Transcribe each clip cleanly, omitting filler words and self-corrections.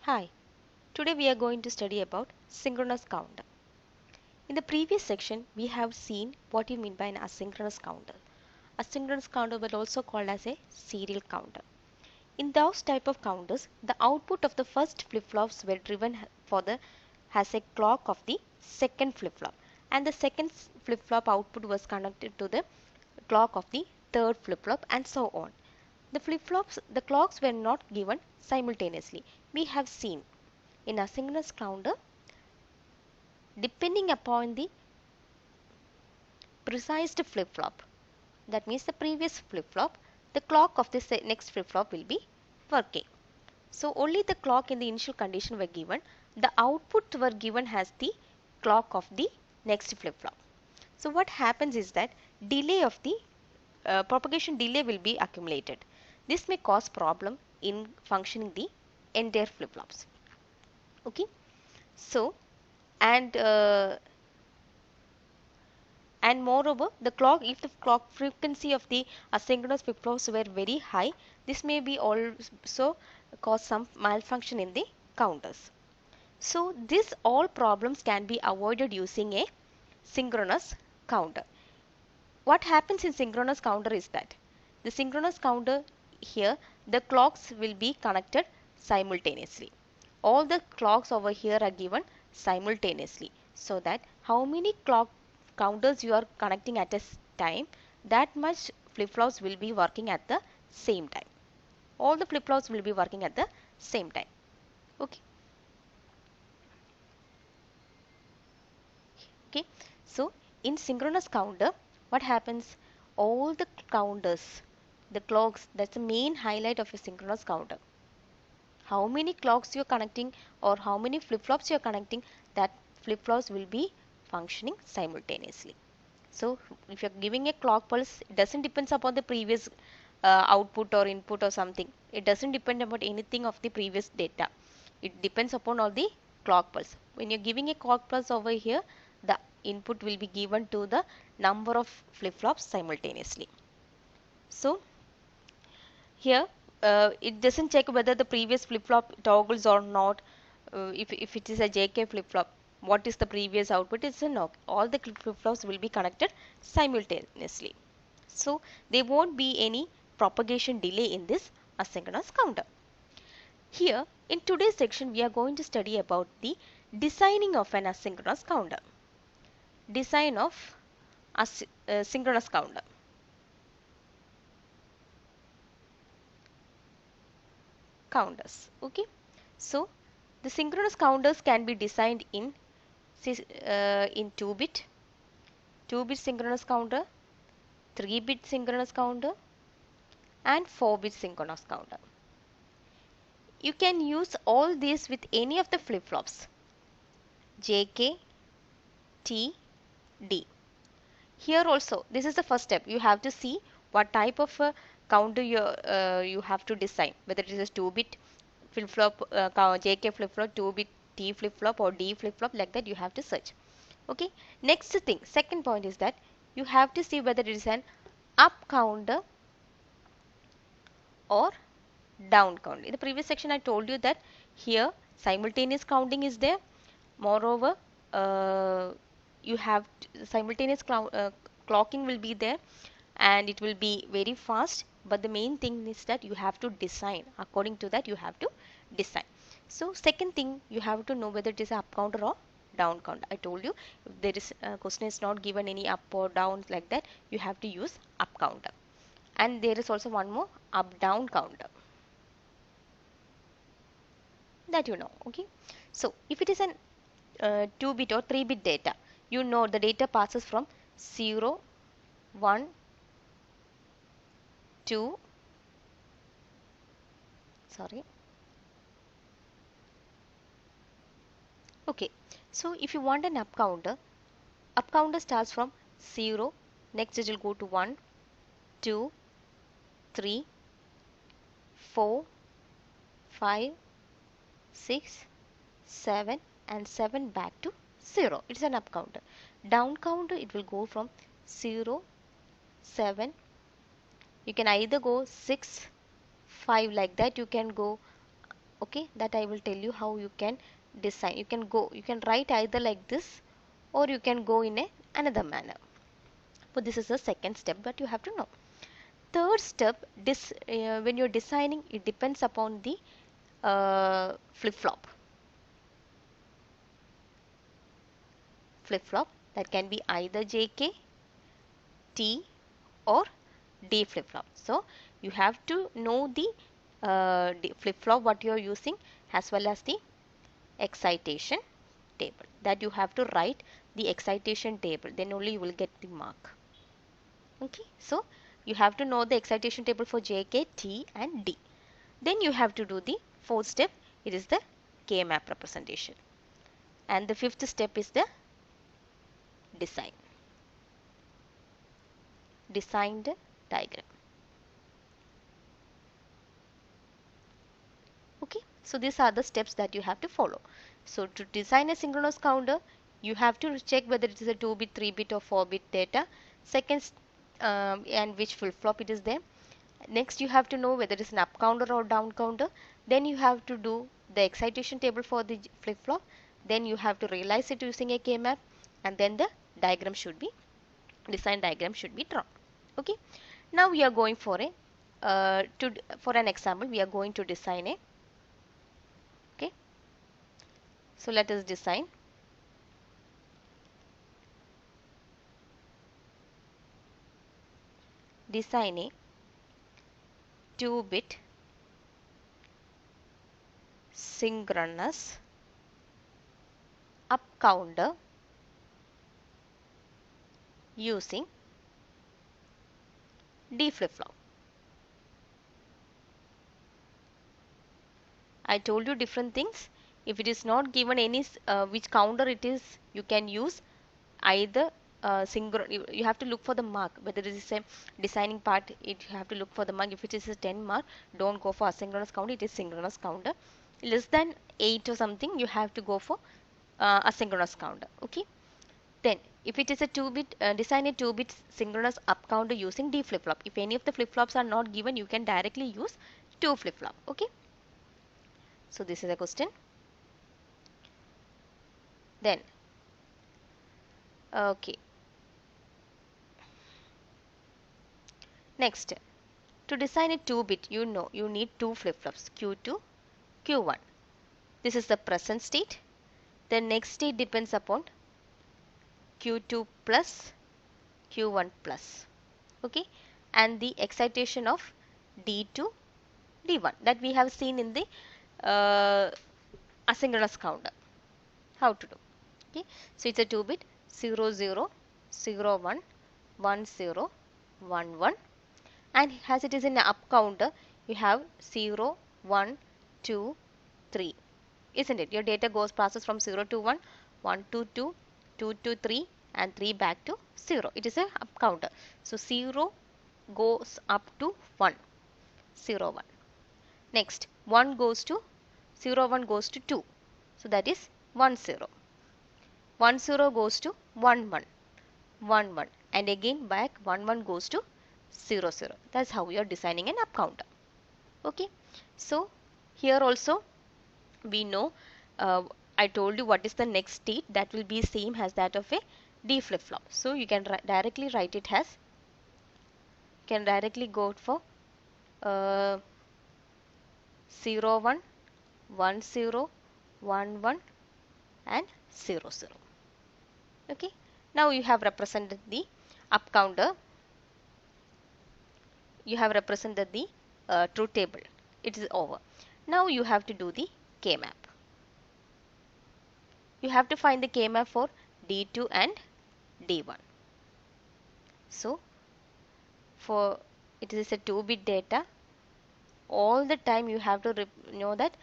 Hi, today we are going to study about synchronous counter. In the previous section, we have seen what you mean by an asynchronous counter. Asynchronous counter but also called as a serial counter. In those type of counters, the output of the first flip-flops were driven for the has a clock of the second flip-flop, and the second flip-flop output was connected to the clock of the third flip-flop, and so on. The clocks were not given simultaneously. We have seen in asynchronous counter, depending upon the precise flip-flop, that means the previous flip-flop, the clock of the next flip-flop will be working. So only the clock in the initial condition were given. The output were given as the clock of the next flip-flop. So what happens is that delay of the propagation delay will be accumulated. This may cause problem in functioning the entire flip-flops. Okay. So and moreover, if the clock frequency of the asynchronous flip-flops were very high, this may be also cause some malfunction in the counters. So this all problems can be avoided using a synchronous counter. What happens in synchronous counter is that the synchronous counter here, the clocks will be connected simultaneously. All the clocks over here are given simultaneously, so that how many clock counters you are connecting at a time, that much flip-flops will be working at the same time. All the flip-flops will be working at the same time. Okay. Okay. So in synchronous counter, what happens? All the counters, the clocks, that's the main highlight of a synchronous counter. How many clocks you're connecting or how many flip-flops you're connecting, that flip-flops will be functioning simultaneously. So if you're giving a clock pulse, it doesn't depend upon the previous output or input or something. It doesn't depend about anything of the previous data. It depends upon all the clock pulse. When you're giving a clock pulse over here, the input will be given to the number of flip-flops simultaneously. So here it doesn't check whether the previous flip-flop toggles or not. If it is a JK flip-flop, what is the previous output? It's a no. All the flip-flops will be connected simultaneously. So there won't be any propagation delay in this asynchronous counter. Here in today's section we are going to study about the designing of an asynchronous counter. Design of synchronous counter. Counters. Okay. So the synchronous counters can be designed in 2-bit, 2-bit synchronous counter, 3-bit synchronous counter, and 4-bit synchronous counter. You can use all these with any of the flip-flops JK, T, D. Here also, this is the first step. You have to see what type of counter you have to design, whether it is a 2-bit flip-flop, JK flip-flop, 2-bit T flip-flop or D flip-flop, like that you have to search. Okay. Next thing, second point is that you have to see whether it is an up counter or down counter. In the previous section I told you that here simultaneous counting is there. Moreover, you have simultaneous clocking will be there, and it will be very fast, but the main thing is that you have to design according to that. You have to design. So second thing, you have to know whether it is up counter or down counter. I told you, if there is a question is not given any up or down like that, you have to use up counter. And there is also one more, up down counter, that you know. Okay. So if it is an 2-bit or 3-bit data, you know the data passes from 0, 1, 2, sorry. Okay. So if you want an up counter starts from 0, next it will go to 1, 2, 3, 4, 5, 6, 7, and 7 back to 0. It's an up counter. Down counter, it will go from 0, 7. You can either go 6, 5 like that. You can go Okay, that I will tell you how you can design. You can write either like this or you can go in another manner. But this is the second step that you have to know. Third step, when you're designing, it depends upon the flip-flop. Flip-flop that can be either JK, T or D flip-flop. So you have to know the flip-flop what you are using as well as the excitation table. That you have to write the excitation table, then only you will get the mark. Okay, so you have to know the excitation table for JK, T and D. Then you have to do the fourth step, it is the K-map representation. And the fifth step is the design. Design the diagram. Okay, so these are the steps that you have to follow. So to design a synchronous counter, you have to check whether it is a 2-bit, 3-bit or 4-bit data. Second, and which flip-flop it is there. Next, you have to know whether it is an up counter or down counter. Then you have to do the excitation table for the flip-flop. Then you have to realize it using a K-map, and then the diagram should be, design diagram should be drawn. Okay. Now we are going for a for an example, we are going to design a. Okay. So let us design a 2-bit synchronous up counter using D flip-flop. I told you different things. If it is not given any which counter it is, you can use either you have to look for the mark, whether it is a designing part, you have to look for the mark. If it is a 10 mark, don't go for asynchronous counter, it is synchronous counter. Less than 8 or something, you have to go for asynchronous counter. Okay. Then if it is a 2-bit, design a 2-bit synchronous up counter using D flip-flop. If any of the flip-flops are not given, you can directly use 2 flip-flop. Okay. So this is a question. Then okay, next, to design a 2-bit, you know you need 2 flip-flops, Q2, Q1. This is the present state. The next state depends upon Q2 plus, Q1 plus. Okay, and the excitation of D2, D1 that we have seen in the asynchronous counter. How to do? Okay, so it's a 2-bit 0 0 0 1 1 0 1 1, and as it is in up counter, you have 0 1 2 3, isn't it? Your data goes passes from 0 to 1, 1 to 2, 2 to 3 and 3 back to 0. It is a up counter. So 0 goes up to 1, 0 1. Next 1 goes to 0 1 goes to 2. So that is 1 0. 1 0 goes to 1 1, 1 1, and again back 1 1 goes to 0 0. That's how we are designing an up counter. Okay, so here also we know, I told you what is the next state, that will be same as that of a D flip-flop. So you can directly write it as, can directly go for 0 1 1 0 1 1 and 0 0. Okay, now you have represented the up counter, you have represented the truth table. It is over. Now you have to do the K-map. You have to find the K-map for D2 and D1. So for it is a 2-bit data, all the time you have to know that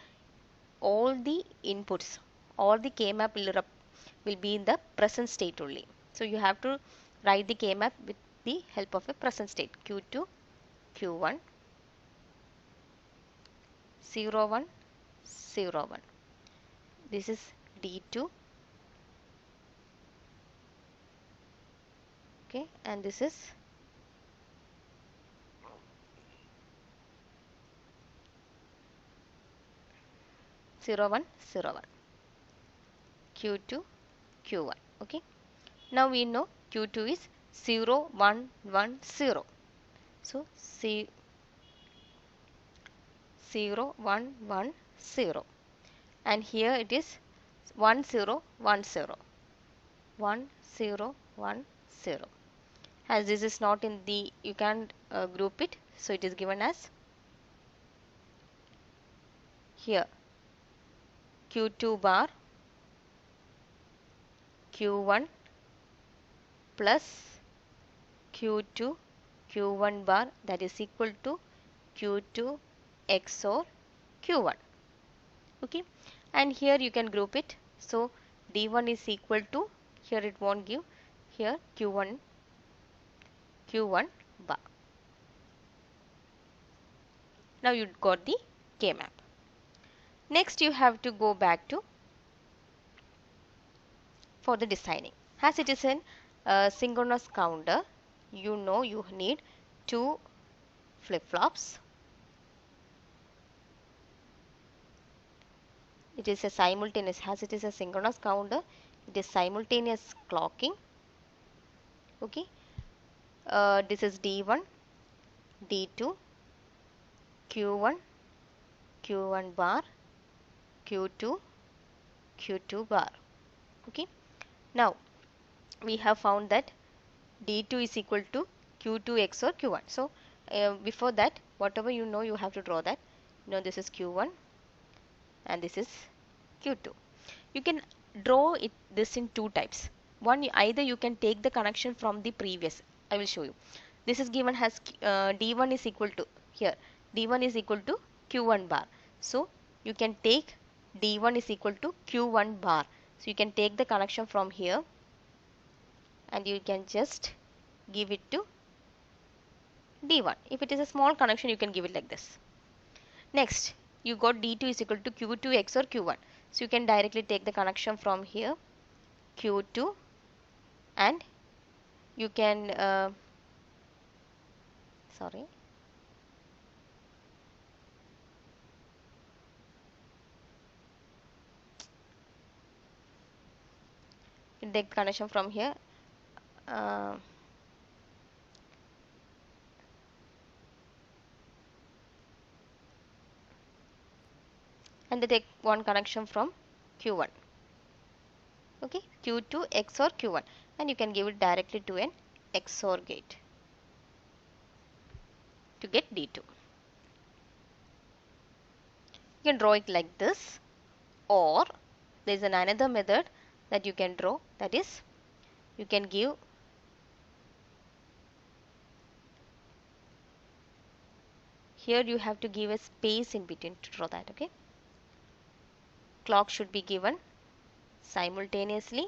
all the inputs or the K-map will be in the present state only. So you have to write the K-map with the help of a present state. Q2, Q1, 0 1, 0 1. This is D2. Okay, and this is 0 1 0 1, Q2 Q1. Okay, now we know Q2 is 0 1 1 0, so 0 1 1 0, and here it is 1 0 1 0, 1 0 1 0. As this is not in the, you can't group it, so it is given as here Q2 bar Q1 plus Q2 Q1 bar, that is equal to Q2 XOR Q1. Okay, and here you can group it, so D1 is equal to, here it won't give, here Q1 bar. Now you got the K map. Next you have to go back to for the designing. As it is an synchronous counter, you know you need two flip-flops. It is a simultaneous, as it is a synchronous counter, it is simultaneous clocking. Okay, this is D1, D2, Q1, Q1 bar, Q2, Q2 bar. Okay, now we have found that D2 is equal to Q2 XOR Q1. So before that, whatever you know, you have to draw that. You know, this is Q1 and this is Q2. You can draw it this in two types. One, either you can take the connection from the previous. I will show you. This is given as D1 is equal to, here D1 is equal to Q1 bar. So you can take D1 is equal to Q1 bar. So you can take the connection from here and you can just give it to D1. If it is a small connection, you can give it like this. Next, you got D2 is equal to Q2 XOR Q1. So you can directly take the connection from here, Q2, and you can, sorry, you take the connection from here. And they take one connection from Q1. Okay, Q2 XOR Q1, and you can give it directly to an XOR gate to get D2. You can draw it like this, or there is another method that you can draw, that is you can give here, you have to give a space in between to draw that. Okay, clock should be given simultaneously.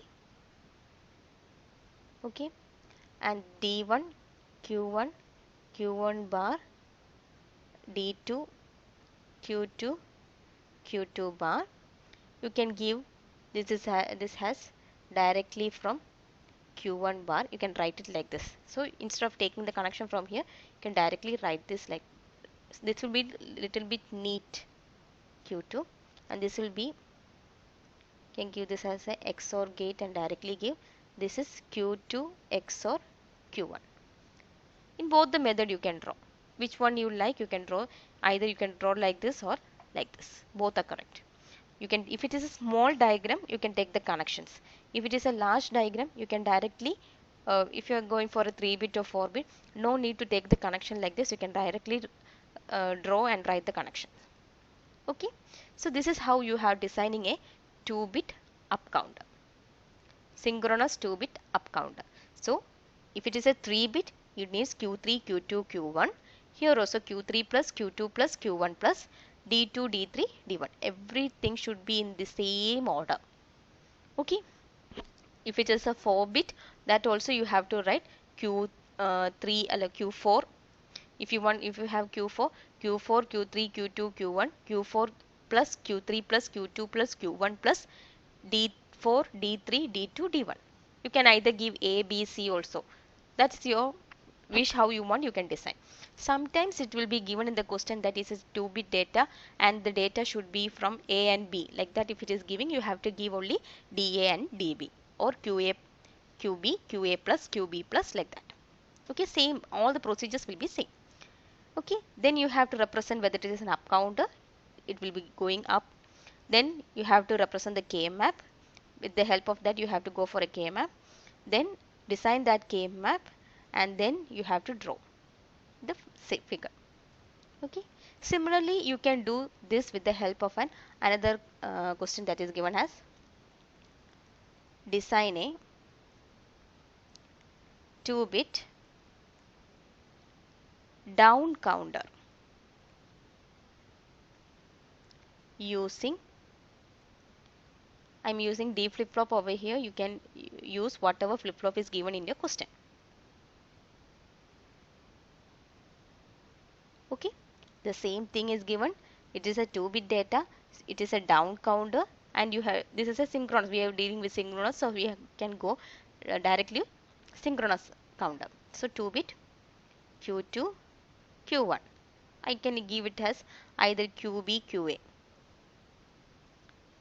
Okay, and D1 Q1 Q1 bar, D2 Q2 Q2 bar. You can give this has directly from Q1 bar. You can write it like this. So instead of taking the connection from here, you can directly write this like this. Will be little bit neat, Q2, and this will be, can give this as a XOR gate and directly give this is Q2 XOR Q1. In both the method you can draw. Which one you like, you can draw. Either you can draw like this or like this. Both are correct. You can, if it is a small diagram, you can take the connections. If it is a large diagram, you can directly, if you are going for a 3-bit or 4-bit, no need to take the connection like this. You can directly draw and write the connection. Okay, so this is how you have designing a 2-bit up counter, synchronous 2-bit up counter. So if it is a 3-bit, it means Q3 Q2 Q1. Here also Q3 plus Q2 plus Q1 plus D2 D3 D1. Everything should be in the same order. Okay, if it is a 4-bit, that also you have to write Q3 Q4. If you want, if you have Q4 Q3 Q2 Q1 Q4 plus Q3 plus Q2 plus Q1 plus D4 D3 D2 D1. You can either give A B C also. That's your wish how you want, you can design. Sometimes it will be given in the question that is a 2-bit data and the data should be from A and B. Like that, if it is giving, you have to give only DA and DB, or QA, QB, QA plus, QB plus, like that. Okay, same, all the procedures will be same. Okay, then you have to represent whether it is an up counter, it will be going up. Then you have to represent the K map. With the help of that, you have to go for a K map. Then design that K map, and then you have to draw the figure. Okay, similarly you can do this with the help of another question that is given as design a 2-bit down counter using, I'm using D flip-flop over here. You can use whatever flip-flop is given in your question. Okay, the same thing is given. It is a 2-bit data, it is a down counter, and you have, this is a synchronous, we are dealing with synchronous, so we can go directly synchronous counter. So 2-bit Q2 Q1, I can give it as either QB QA.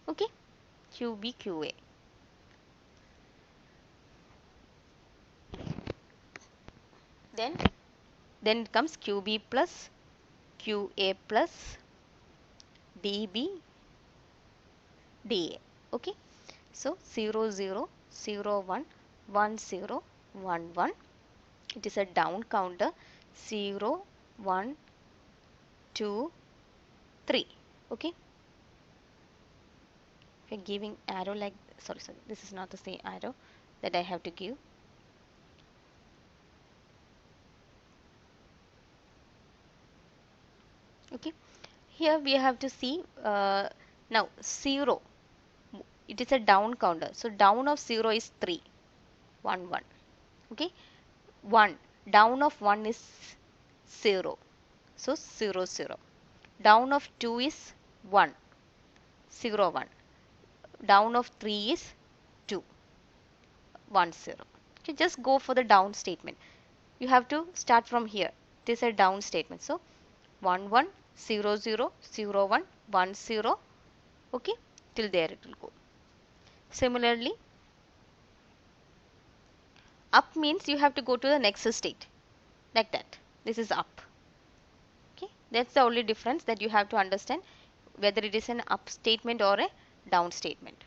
Okay, QB QA. Then it comes QB plus QA plus DB DA. Okay, so 0 0 0 1 1 0 1 1. It is a down counter. 0 1 2 3. Okay, if you're giving arrow like, sorry, this is not the same arrow that I have to give. Okay, here we have to see now 0, it is a down counter, so down of 0 is 3 1 1. Okay, 1, down of 1 is 0, so 0 0. Down of 2 is 1 0 1. Down of 3 is 2 1 0. Okay, just go for the down statement. You have to start from here. It is a down statement, so 1 1 0 0 0 1 1 0. Okay, till there it will go. Similarly, up means you have to go to the next state, like that. This is up. Okay, that's the only difference that you have to understand, whether it is an up statement or a down statement.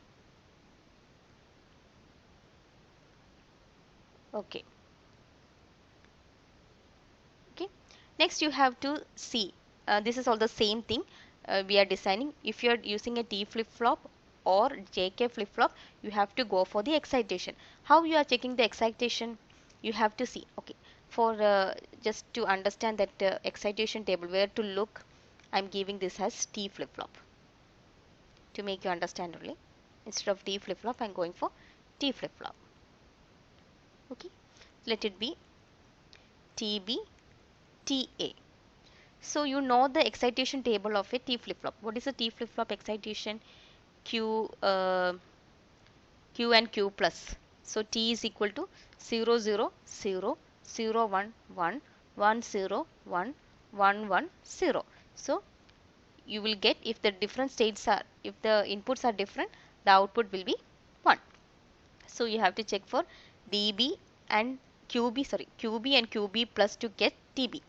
Okay. Okay, next you have to see, this is all the same thing we are designing. If you are using a T flip-flop or JK flip-flop, you have to go for the excitation. How you are checking the excitation? You have to see. Okay, for just to understand that excitation table, where to look, I'm giving this as T flip-flop to make you understand only. Instead of D flip-flop, I'm going for T flip-flop. Okay, let it be TB TA. So you know the excitation table of a T flip-flop. What is a T flip-flop excitation? Q Q and Q plus. So T is equal to 0 0 0 0 1 1 1 0 1 1 1 0. So you will get, if the different states are, if the inputs are different, the output will be 1. So you have to check for DB and QB and QB plus to get TB.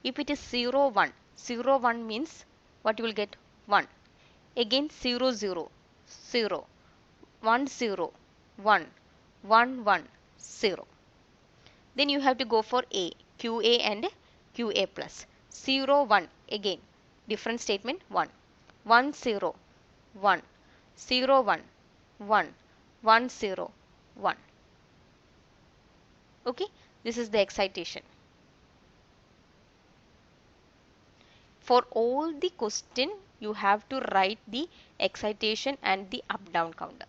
If it is 0 1, 0 1 means what you will get? 1. Again 0 0 0 1 0 1 1 1 0. Then you have to go for A, QA and QA plus. 0 1, again different statement, 1 1 0 1 0 1 1 1 0 1. Okay, this is the excitation. For all the question, you have to write the excitation and the up down counter.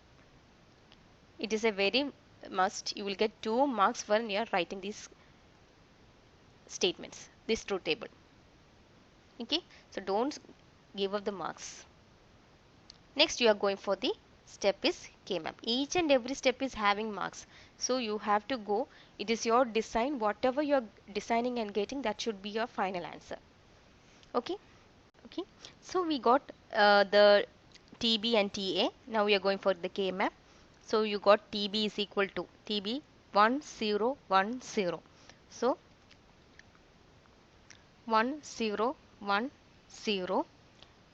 It is a very must. You will get 2 marks when you are writing these statements, this truth table. Okay, so don't give up the marks. Next, you are going for the step is K-map. Each and every step is having marks. So you have to go. It is your design. Whatever you are designing and getting, that should be your final answer. Okay. Okay. So we got the TB and TA. Now we are going for the K-map. So you got TB is equal to TB 1010. So 1010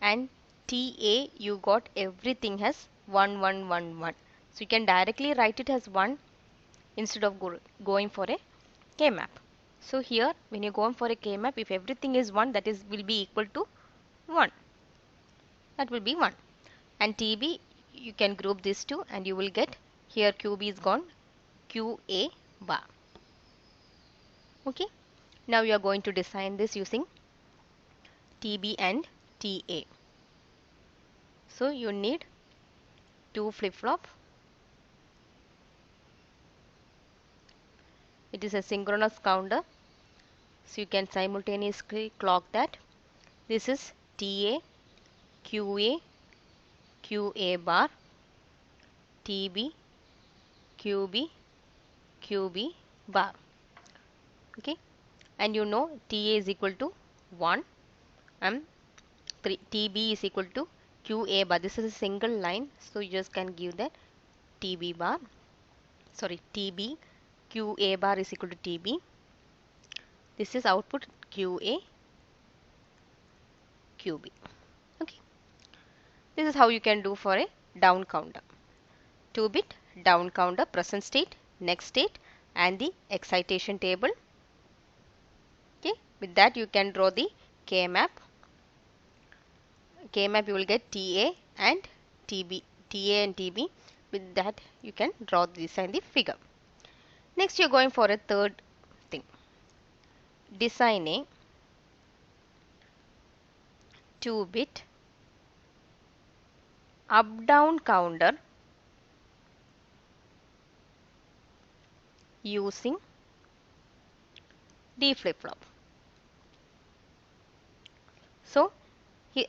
and TA you got everything has 1111. So you can directly write it as 1 instead of going for a K-map. So here when you go for a K-map, if everything is 1, that is will be equal to 1. That will be 1. And TB you can group these two and you will get here QB is gone, QA bar. Okay. Now you are going to design this using TB and TA. So you need 2 flip-flop. It is a synchronous counter. So you can simultaneously clock that. This is TA, QA, QA bar, TB, QB, QB bar. Okay. And you know TA is equal to 1 and TB is equal to QA bar. This is a single line. So you just can give that TB bar. Sorry, TB, QA bar is equal to TB. This is output QA, QB. Okay. This is how you can do for a down counter. 2-bit down counter, present state, next state and the excitation table. Okay. With that you can draw the K-map. K-map you will get TA and TB. TA and TB. With that you can draw this and the figure. Next you are going for a third thing. Design a 2-bit up down counter using D flip-flop. So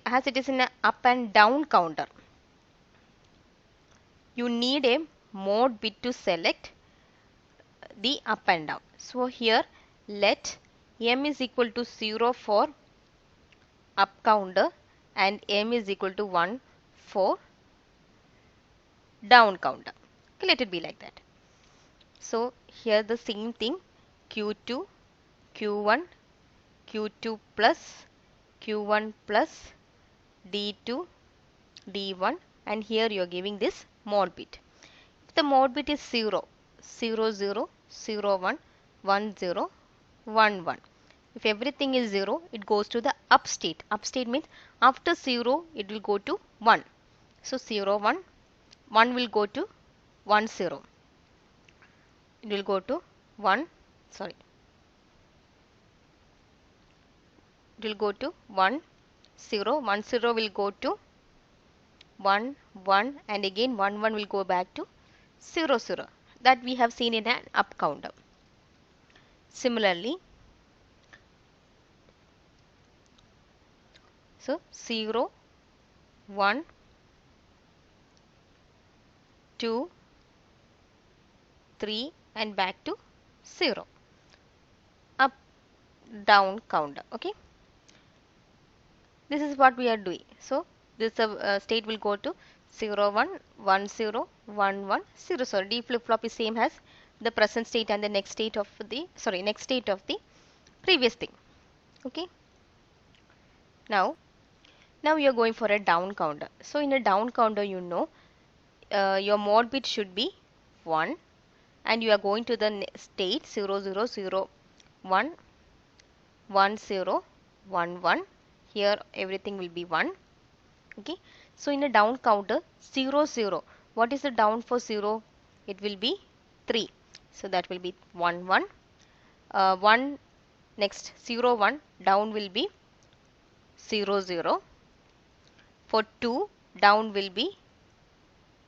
as it is in an up and down counter, you need a mode bit to select the up and down. So here let M is equal to 0 for up counter and M is equal to 1 for down counter. Okay, let it be like that. So here the same thing, Q2, Q1, Q2 plus, Q1 plus, D2, D1 and here you are giving this mode bit. If the mode bit is 0, 0, 0, 0, 1, 1, 0, 1, 1. If everything is 0, it goes to the up state. Up state means after 0, it will go to 1. So 0, 1, 1 will go to 1, 0. It will go to 1, sorry. It will go to 1, 0, 1, 0 will go to 1, 1 and again 1, 1 will go back to 0, 0. That we have seen in an up counter. Similarly, so 0, 1, 2, 3 and back to 0. Up, down counter. Okay. This is what we are doing. So this state will go to 0, 1, 1, 0, 1, 1, 0. So D flip-flop is same as the present state and the next state of the, sorry, next state of the previous thing. Okay. Now we are going for a down counter. So in a down counter, you know, your mode bit should be 1 and you are going to the state 0, 0, 0, 1, 1, 0, 1, 1. Here everything will be 1. Okay. So in a down counter 0, 0. What is the down for 0? It will be 3. So that will be 1, 1. 1 next 0, 1 down will be 0, 0. For 2 down will be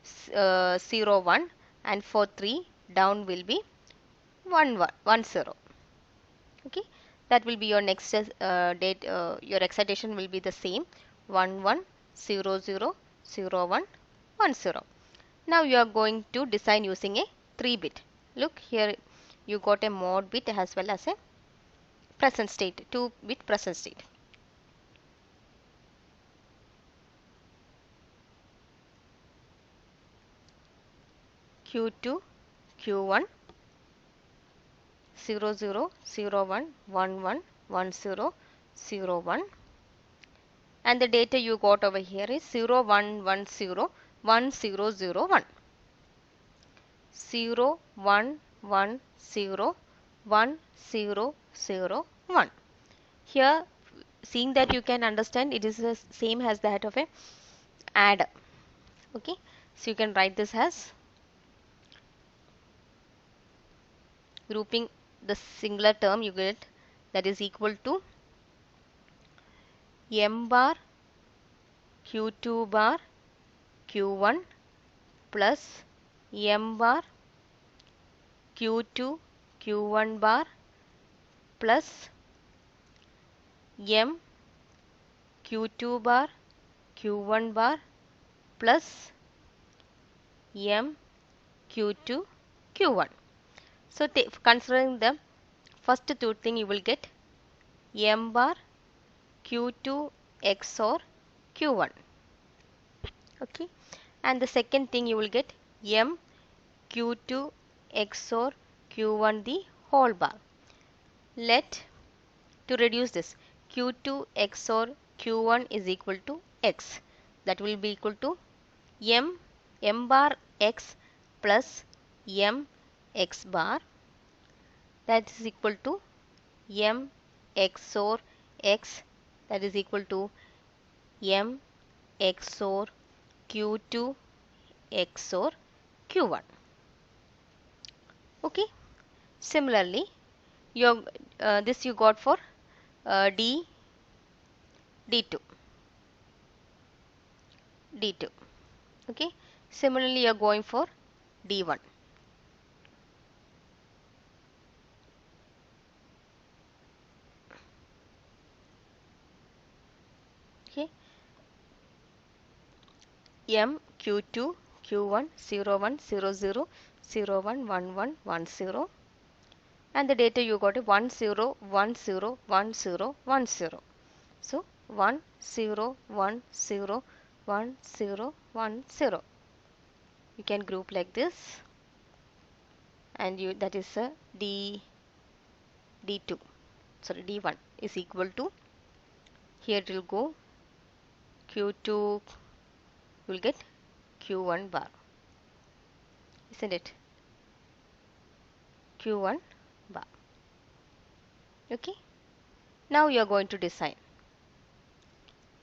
0, 1 and for 3 down will be 1, 1, 1, 0. Okay, that will be your next date. Your excitation will be the same 1, 1, 0, 0, 0, 1, 1, 0. Now you are going to design using a 3-bit. Look here, you got a mod bit as well as a present state, 2-bit present state. Q2, Q1, 0 0 0 1 1 1 1 0 0 1, and the data you got over here is 0 1 1 0 1 0 0 1, 0 1 1 0 1 0 0 1. Here, seeing that, you can understand it is the same as that of a adder. Okay, so you can write this as grouping the singular term you get, that is equal to m bar q2 bar q1 plus m bar q2 q1 bar plus m q2 bar q1 bar plus m q2 q1. So considering the first two thing, you will get m bar q2 XOR q1. Okay, and the second thing you will get m q2 XOR q1 the whole bar. Let to reduce this, q2 XOR q1 is equal to x, that will be equal to m bar x plus m x bar, that is equal to m XOR x, that is equal to m XOR q2 XOR q1. Okay, similarly your this you got for d2. Okay, similarly you are going for d1. Okay, m q2 q1 0 1 0 0 0 1 1 1 1 0, and the data you got is 1 0 1 0 1 0 1 0. So 1 0 1 0 1 0 1 0. You can group like this, and you, that is a d2, sorry, d1 is equal to, here it will go q2, will get q1 bar, isn't it? q1 bar. Okay, now you are going to design.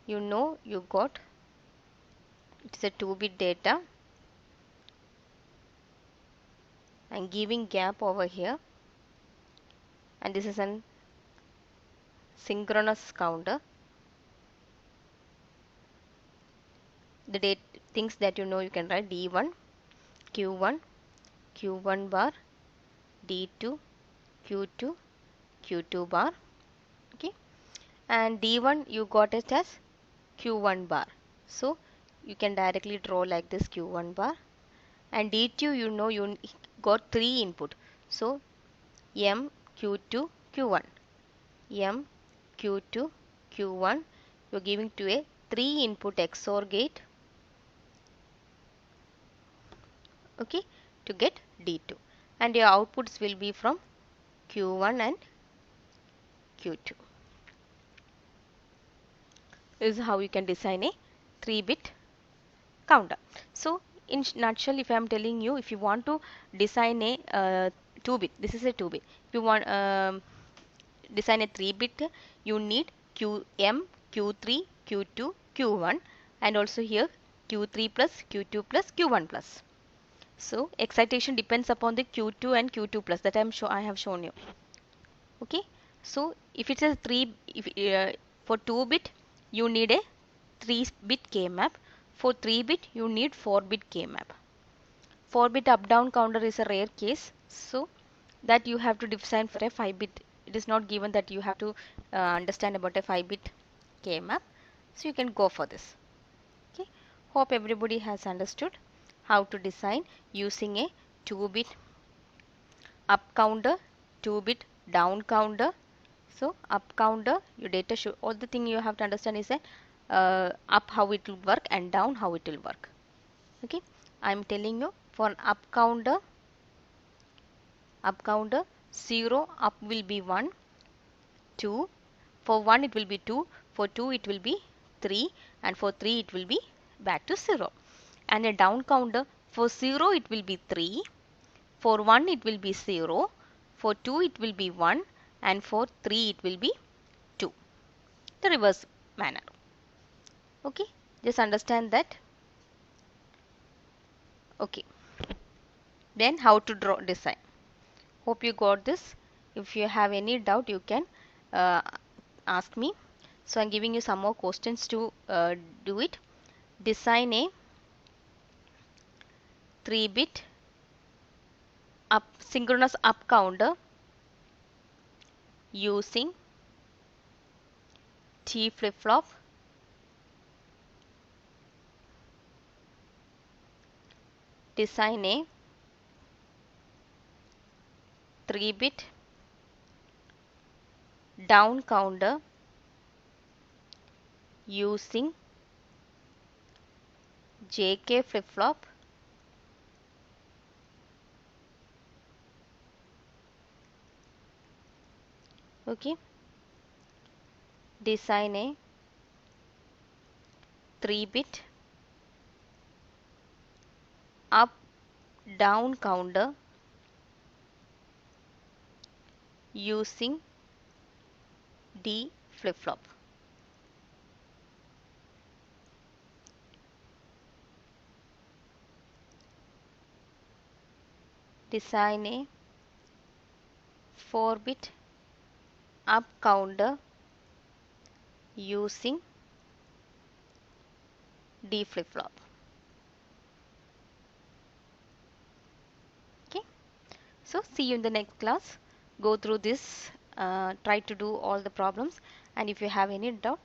You know you got, it's a 2-bit data. I'm giving gap over here, and this is an synchronous counter. The date things that you know, you can write d1 q1 q1 bar, d2 q2 q2 bar. Okay, and d1 you got it as q1 bar, so you can directly draw like this, q1 bar, and d2 you know you got 3 input, so m q2 q1, m q2 q1, you're giving to a 3 input XOR gate, okay, to get d2, and your outputs will be from q1 and q2. This is how you can design a 3-bit counter. So in nutshell, if I am telling you, if you want to design a 2-bit, this is a 2-bit. If you want design a 3-bit, you need qm, q3, q2, q1, and also here q3 plus, q2 plus, q1 plus. So excitation depends upon the q2 and q2 plus, that I have shown you. Okay, so if it's a 3, if for 2-bit you need a 3-bit k-map. For 3-bit you need 4-bit k-map. 4-bit up down counter is a rare case, so that you have to design for a 5-bit. It is not given that you have to understand about a 5-bit k-map, so you can go for this. Okay, hope everybody has understood. how to design using a 2-bit up counter, 2-bit down counter. So up counter, your data should, all the thing you have to understand is a up how it will work and down how it will work. Okay, I'm telling you for an up counter, 0 up will be 1, 2. For 1 it will be 2, for 2 it will be 3, and for 3 it will be back to 0. And a down counter, for 0 it will be 3, for 1 it will be 0, for 2 it will be 1, and for 3 it will be 2. The reverse manner. Okay, just understand that. Okay, then how to draw design. Hope you got this. If you have any doubt, you can uh, ask me. So I'm giving you some more questions to do it. Design a 3-bit up synchronous up counter using T flip-flop, design a 3-bit down counter using JK flip-flop, okay, design a 3-bit up down counter using D flip-flop. Design a 4-bit up counter using D flip-flop. Okay, so see you in the next class. Go through this, try to do all the problems, and if you have any doubt,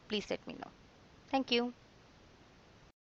please let me know. Thank you.